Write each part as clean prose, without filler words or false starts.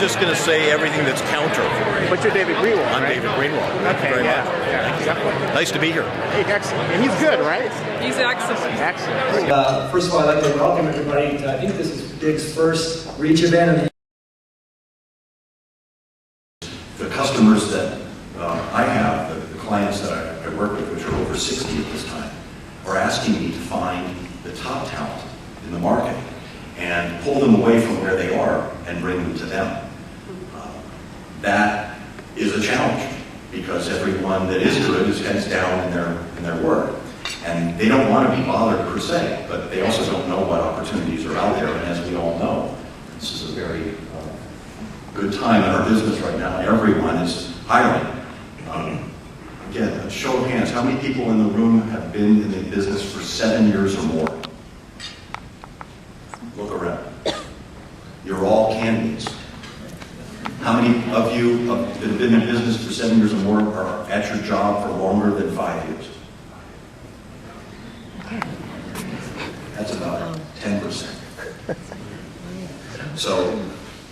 just going to say everything that's counter. But you're David Greenwald, I'm right? David Greenwald. Thank you very much. Yeah, definitely. Nice to be here. Hey, excellent. And he's good, right? He's excellent. Excellent. First of all, I'd like to welcome everybody. I think this is Dig's first Reach event of the customers that I have, the clients that I work with, which are over 60 at this time, are asking me to find the top talent in the market and pull them away from where they are and bring them to them. That is a challenge because everyone that is good is heads down in their work. And they don't want to be bothered per se, but they also don't know what opportunities are out there. And as we all know, this is a very good time in our business right now. Everyone is hiring. Again, a show of hands, how many people in the room have been in the business for 7 years or more? Look around. You're all candidates. How many of you that have been in business for 7 years or more are at your job for longer than 5 years? That's about 10%. So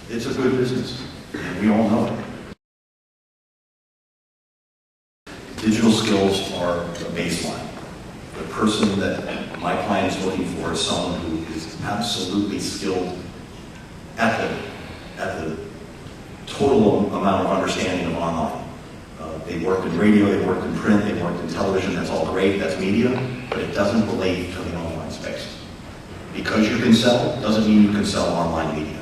it's a good business, and we all know it. Digital skills are the baseline. The person that my client is looking for is someone who is absolutely skilled at the total amount of understanding of online. They worked in radio, they worked in print, they worked in television. That's all great, that's media, but it doesn't relate to the online space. Because you can sell doesn't mean you can sell online media.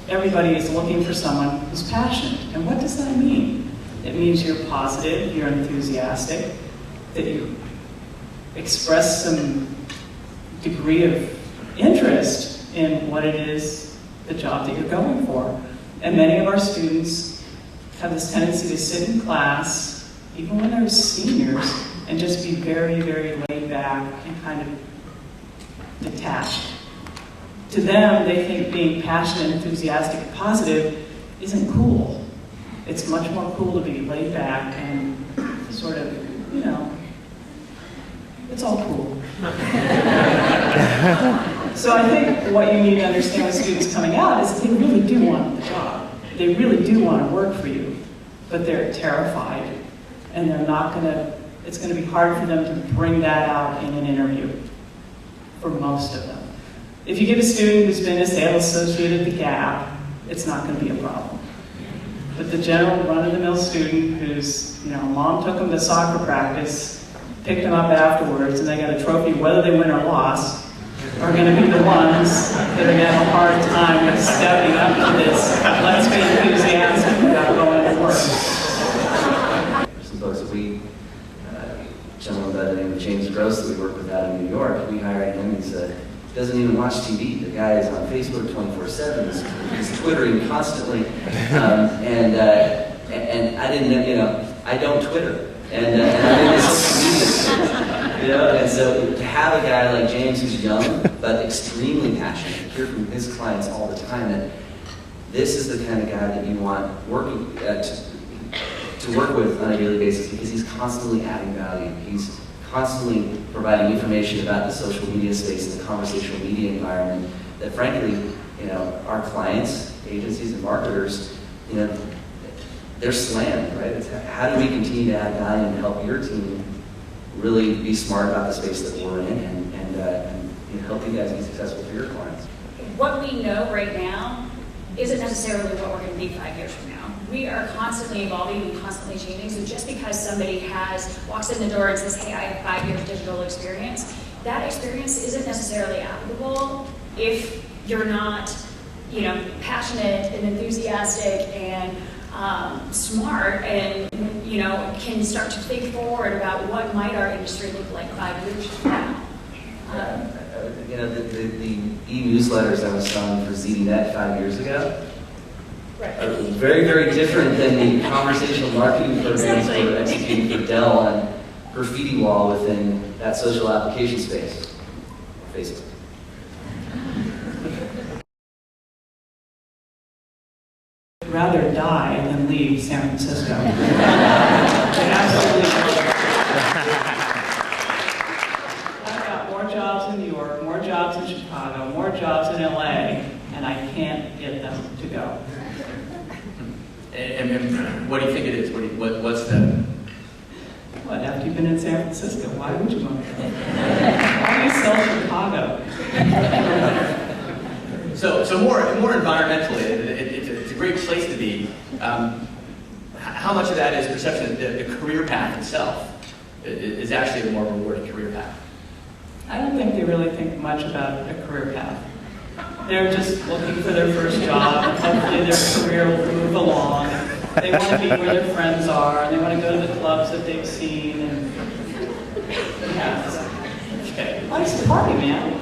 Everybody is looking for someone who's passionate. And what does that mean? It means you're positive, you're enthusiastic, that you express some degree of interest in what it is, the job that you're going for. And many of our students have this tendency to sit in class, even when they're seniors, and just be very, very laid back and kind of detached. To them, they think being passionate, enthusiastic, and positive isn't cool. It's much more cool to be laid back and sort of, you know, it's all cool. So I think what you need to understand with students coming out is they really do want the job. They really do want to work for you, but they're terrified, and they're not going to, it's going to be hard for them to bring that out in an interview, for most of them. If you get a student who's been a sales associate at the Gap, it's not going to be a problem. But the general run-of-the-mill student who's, you know, mom took them to soccer practice, picked them up afterwards, and they got a trophy whether they win or lost, are going to be the ones that are going to have a hard time with stepping up to this. Let's be enthusiastic about going to work. Some folks that we, a gentleman by the name of James Gross that we work with out in New York, we hired him. He doesn't even watch TV. The guy is on Facebook 24/7. He's Twittering constantly, and I didn't know, you know, I don't Twitter, and I'm in this social media space. You know, and so to have a guy like James who's young but extremely passionate, hear from his clients all the time that this is the kind of guy that you want working to work with on a daily basis because he's constantly adding value. He's constantly providing information about the social media space and the conversational media environment that, frankly, you know, our clients, agencies, and marketers, you know, they're slammed, right? It's how do we continue to add value and help your team really be smart about the space that we're in and you know, help you guys be successful for your clients. What we know right now isn't necessarily what we're going to be 5 years from now. We are constantly evolving and constantly changing, so just because somebody walks in the door and says, hey, I have 5 years digital experience, that experience isn't necessarily applicable if you're not, you know, passionate and enthusiastic and smart and, you know, can start to think forward about what might our industry look like 5 years from now. You know, the e-newsletters I was selling for ZDNet 5 years ago are very, very different than the conversational marketing programs we're executing for Dell on graffiti wall within that social application space, Facebook. Rather die than leave San Francisco. Absolutely. I've got more jobs in New York, more jobs in Chicago, more jobs in LA, and I can't get them to go what do you think it is? What's the... What, after you've been in San Francisco, why would you want to go? Why do you sell Chicago? So more environmentally, it's a great place to be. How much of that is perception that the career path itself is actually a more rewarding career path? I don't think they really think much about a career path. They're just looking for their first job, and hopefully their career will move along. They want to be where their friends are, and they want to go to the clubs that they've seen, and yeah, so, okay. Nice to party, man.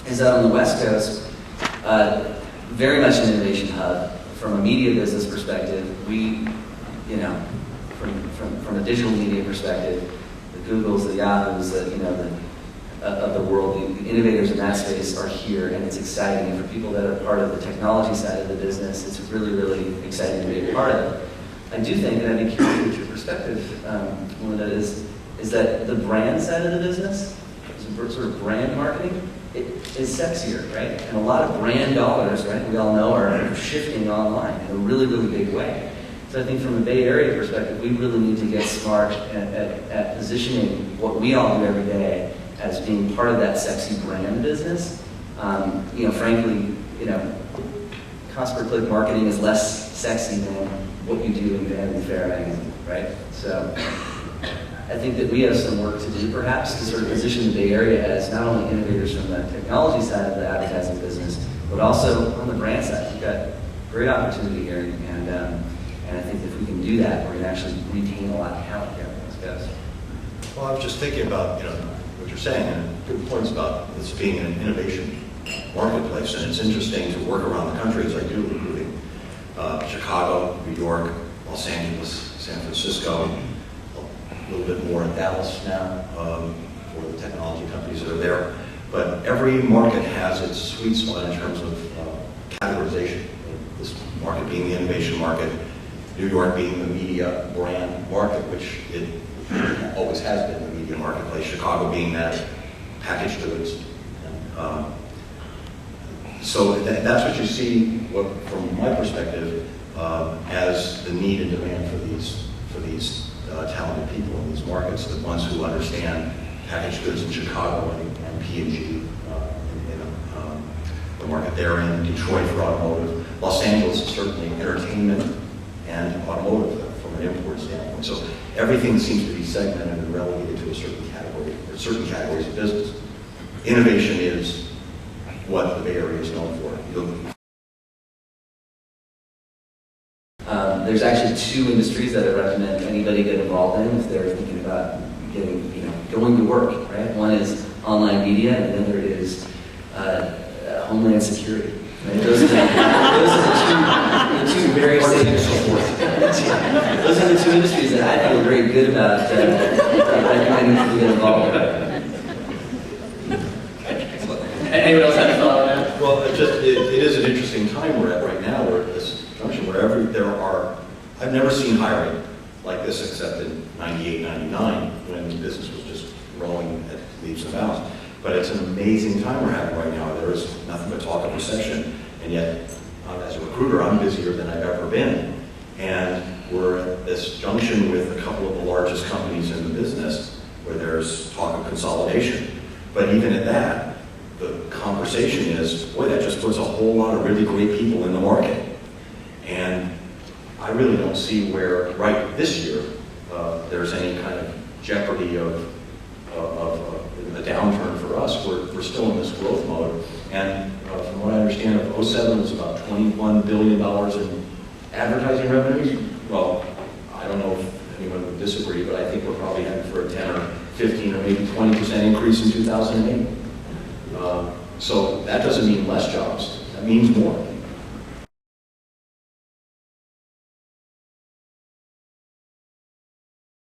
Is that on the West Coast, very much an innovation hub. From a media business perspective, we, you know, from a digital media perspective, the Googles, the Yahoos, of the world, the innovators in that space are here, and it's exciting. And for people that are part of the technology side of the business, it's really, really exciting to be a part of it. I do think, and I'd be curious what your perspective, Melinda, is that the brand side of the business, sort of brand marketing, it is sexier, right? And a lot of brand dollars, right, we all know, are shifting online in a really, really big way. So I think from a Bay Area perspective, we really need to get smart at positioning what we all do every day as being part of that sexy brand business. You know, frankly, you know, cost per click marketing is less sexy than what you do in Vanity Fair magazine, right? So I think that we have some work to do, perhaps, to sort of position the Bay Area as not only innovators from the technology side of the advertising business, but also on the brand side. We've got great opportunity here, and I think if we can do that, we're going to actually retain a lot of talent here on the West Coast. Well, I was just thinking about, you know, what you're saying, and good points about this being an innovation marketplace, and it's interesting to work around the country as I do, including Chicago, New York, Los Angeles, San Francisco, a little bit more in Dallas now for the technology companies that are there. But every market has its sweet spot in terms of categorization. This market being the innovation market, New York being the media brand market, which it always has been, the media marketplace. Chicago being that packaged goods. So that's what you see, from my perspective, as the need and demand for these talented people in these markets, the ones who understand packaged goods in Chicago and P&G in the market they're in, Detroit for automotive, Los Angeles is certainly entertainment and automotive from an import standpoint. So everything seems to be segmented and relegated to a certain category, or certain categories of business. Innovation is what the Bay Area is known for. There's actually two industries that I recommend anybody get involved in if they're thinking about getting, going to work, right? One is online media, and the other is homeland security. Right? Those are the two very those are the two industries that I feel very good about recommending people get involved with. Anyone else have a thought on that? Well, it is an interesting time we're at right now. We're at this junction where I've never seen hiring like this except in 98, 99, when the business was just growing at leaps and bounds. But it's an amazing time we're having right now. There is nothing but talk of recession, and yet, as a recruiter, I'm busier than I've ever been. And we're at this junction with a couple of the largest companies in the business where there's talk of consolidation. But even at that, the conversation is, boy, that just puts a whole lot of really great people in the market. And I really don't see where, right this year, there's any kind of jeopardy of a downturn for us. We're still in this growth mode. And from what I understand, 2007 was about $21 billion in advertising revenues. Well, I don't know if anyone would disagree, but I think we're probably heading for a 10 or 15 or maybe 20% increase in 2008. So that doesn't mean less jobs. That means more.